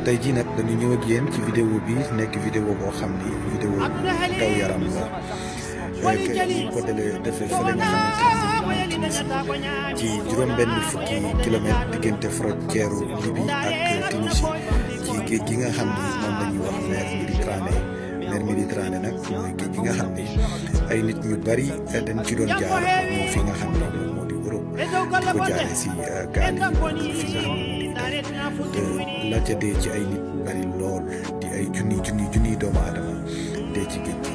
tey jii nag dañu ñëw ak yéen ci vidéo bi nekk vidéo boo xam ni vidéo daw yaram la ñu ko defee fële nga xamante ni ci juróom-benn fukki kilomètre diggante frontière Libye ak Tunisie ci géej gi nga xam ni moom la ñuy wax mer Méditerranée nag mooy géej gi nga xam ni ay nit ñu bari dañ ci doon jaar ñoo fi nga xam ne moo di Europe di ko jaaree si gaal yi fi nga xam ne moo di la ca dee ci ay nit bari lool di ay junni doomu aadama dee ci géej gi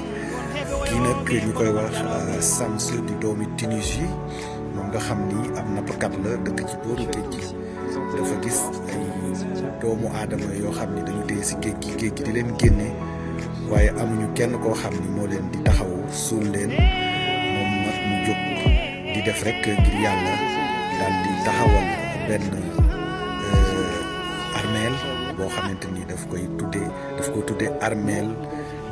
kii nag ñu koy wax Sams di doomi Tunisie moom nga xam ni am nappkat la dëkk ci booru géej gi dafa gis ay doomu aadama yoo xam ni dañu dee si géej gi di leen génne waaye amuñu kenn koo xam ni moo leen di taxaw suul leen moom nag mu jóg di def rek ngir yàlla daal di taxawal benn armeel boo xamante ni daf ko tuddee armeel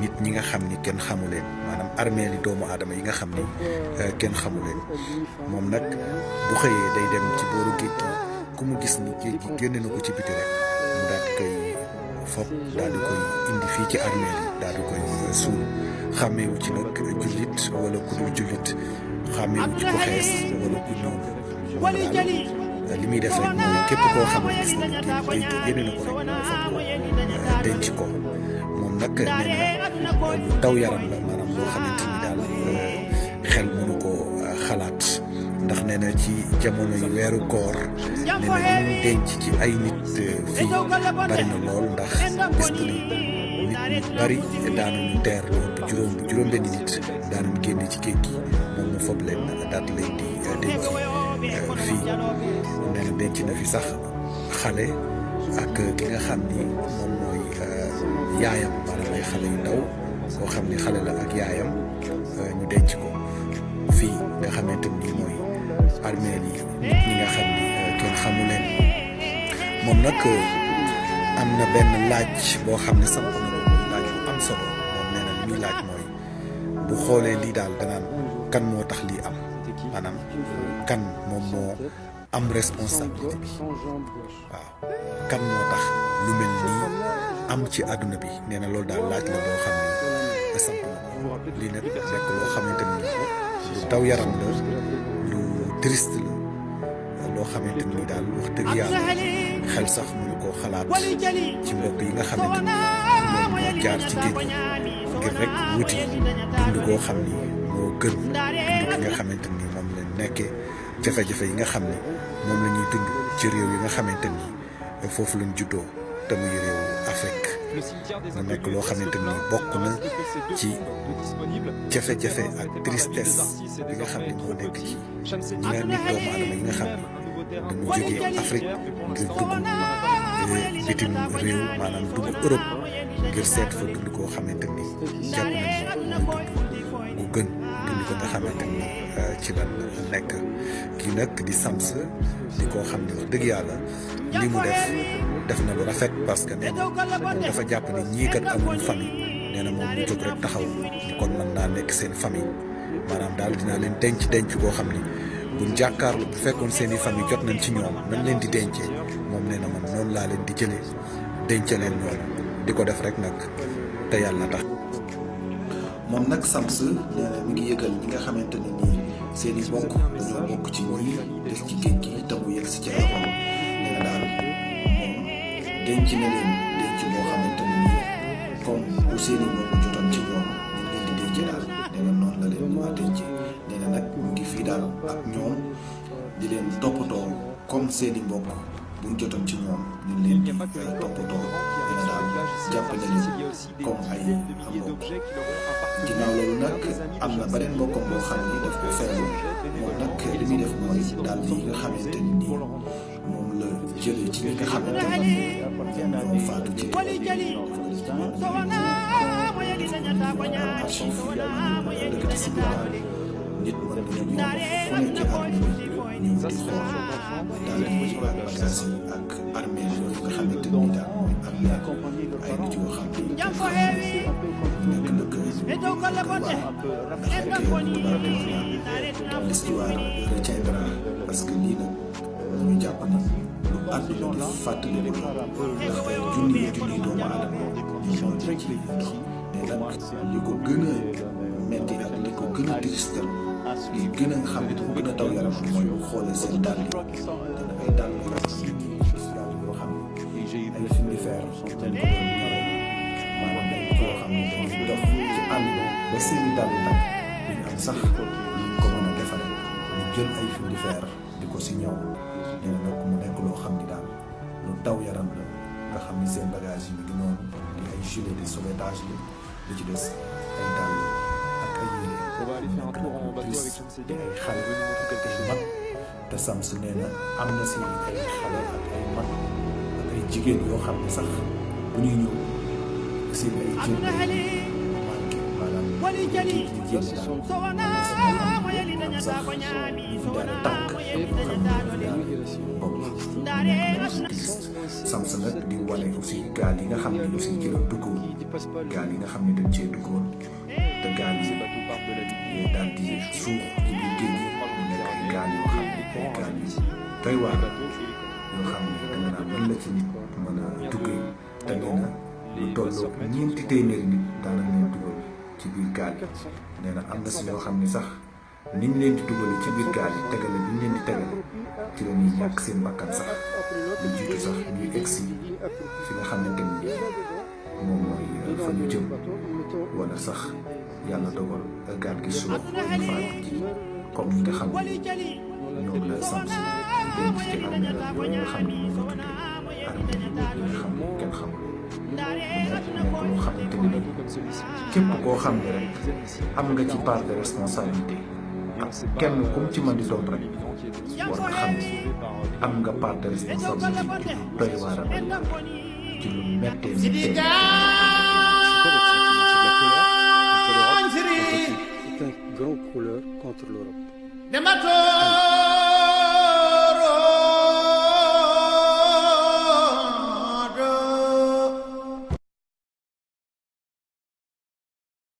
nit ñi nga xam ni kenn xamu leen maanaam armeel yi doomu aadama yi nga xam ni kenn xamu leen moom nag bu xëyee day dem ci booru géej gi ku mu gis ni géej gi génne na ko ci biti rek mu daal di koy fopp daal di koy indi fii ci armeel yi daal di koy suul xàmmeewu ci nag jullit wala ku dul jullit xàmmeewu ci ko xees wala ku ñuul moom daal li muy def rek mooy képp koo xam ne gis na géej gi génne na ko rek mu fopp ko denc ko moom nag nee na lu daw yaram la maanaam loo xamante ni daal xel mënu ko xalaat ndax nee na ci jamono yu weeru koor nee na ñu denc ci ay nit fii bari na lool ndax gis na ni nit ñu bari daanañu teer lu ëpp juróom-benni nit daanañu génne ci géej gi moom mu fob leen daat leen di denc fii nee na denc na fi sax xale ak ki nga xam ni moom mooy yaayam maanaam ay xale yu ndaw koo xam ni xale la ak yaayam ñu denc ko fii nga xamante ni mooy armeel yi nit ñi nga xam ni kenn xamu leen moom nag am na benn laaj boo xam ne samp na ko muy laaj bu am solo moom nee na li muy laaj mooy bu xoolee lii daal danaan kan moo tax lii am maanaam kan moom moo am responsabilité bi waaw kan moo tax lu mel nii am ci àdduna bi nee na loolu daal laaj la boo xam ne samp na ko lii nag nekk loo xamante ni lu daw yaram la lu triste la loo xamante ni daal wax dëgg yàlla xel sax mënu koo xalaat ci mbokk yi nga xamante ni ñoom ñoo jaar ci géej gi ngir rek wuti dund koo xam ni moo gën dund ki nga xamante ni moom la nekkee jafe-jafe yi nga xam ni moom la ñuy dund ci réew yi nga xamante ni foofu lañ juddoo te muy réew Afrique mu nekk loo xamante ni bokk na ci jafe-jafe ak tristesse bi nga xam ne moo nekk ci ñi nga nit doomu aadama yi nga xam ne dañu jógee Afrique ngir dugg bitim réew maanaam dugg Europe ngir seet fa dund koo xamante ni jàpp nañ mooy dund gu gën dund ko nga xamante ni ci lan nekk kii nag di Sams di koo xam ne wax dëgg yàlla li mu def na lu rafet parce que nee na moom dafa jàpp ne ñii kat amuñu famille nee na moom mu jóg rek taxaw ni kon man naa nekk seen famille maanaam daal dinaa leen denc koo xam ni buñ jàkkaarlu bu fekkoon seen i famille jot nañ ci ñoom nañ leen di dencee moom nee na man noonu laa leen di jëlee denc leen ñoom di ko def rek nag te yàlla tax. moom nag Sams nee na mi ngi yëgal ñi nga xamante ne nii seen i bokk dañoo bokk ci ñi des ci géej gi te mu yegg si ci loxoom nee na daal moom denc na leen denc boo xamante ne nii comme bu seen i mbokk jotoon ci ñoom ñu leen di dencee daal nee na noonu la leen waa dencee nee na nag mu ngi fii daal ak ñoom di leen toppatoo comme seen i mbokk buñ jotoon ci ñoom ñu leen di toppatoo nee na daal jàppale leen comme ay mbokk. ginnaaw loolu nag am na beneen mbokkam boo xam ni daf ko feeru moom nag li muy def mooy daal yi nga xamante ni nii moom la jëlee ci ñi nga xamante ni ñoo faatu ci archive lëkkati si biir nit mën nañu ñëw fu nekk ci àdduna bi ñu di xool daal di wër bagage yi ak armée yooyu nga xamante ni daal mooy armée ay nit yoo xam ne nekk nag l'histoire retiendra parce que lii nag ñu jàpp ni lu àdduna di fàttali ko ndax ay junni doomu aadama ñu ñoo ci ndox mais nag li ko gën a metti ak li ko gën a tristal li gën a nga xam ne dafa gën a daw yaram mooy bu xoolee seen dàll yi dina ay dàll yoo xam ne ay findifeer dañ ko doon ñoree maanaam dañ koo xam ne dañuy dox ci àll ba seeni dàll takk duñ am sax ñu ko mën a defaree ñu jël ay findifeer di ko si ñëw nee na nag mu nekk loo xam ni daal lu daw yaram la nga xam ni seen bagage yi mi ngi noonu di ay gilet de sauvetage la li ci des ay dàll ak ay yére nekk na lu triste di ay xale ak ay mag te Sams nee na am na si ay xale ak ay mag ak ay jigéen yoo xam ne sax bu ñuy ñëw seen ay jën manqué maanaam di génn daal sax ñu daal tànk yoo xam ne Sams nag di wane aussi gaal yi nga xam ne aussi ci la duggoon gaal yi nga xam ne dañ cee duggoon te gaal yi daal di suux ci biir géej gi mu nekk ay gaal yoo xam ne ay gaal yu doy waar yoo xam ne da nga naan mën la ci nit mën a duggee te nee na lu tolloo ñeenti téeméeri nit daanaka leen dugal ci biir gaal yi nee na am na si ñoo xam ne sax niñ leen di dugalee ci biir gaal yi tegale bi ñu leen di tegale ci la ñuy ñàkk seen bakkan sax lu jiitu sax ñuy egsi fi nga xamante ni moom mooy fa ñu jëm wala sax yàlla dogal gaal gi suuf ñu faatu ci comme ñi nga xam ne ñoom la Sams denc ci armeel yooyu nga xam ne moom la tuddee armeel yi nga xam ne kenn xamul nekk loo xamante ni képp koo xam ne rek am nga ci part de responsabilité ak kenn kum ci mën di doon rek war nga xam ne am nga part de responsabilité ci doy waar ci lu méttee méttee. C'est un grand coureur contre l'Europe.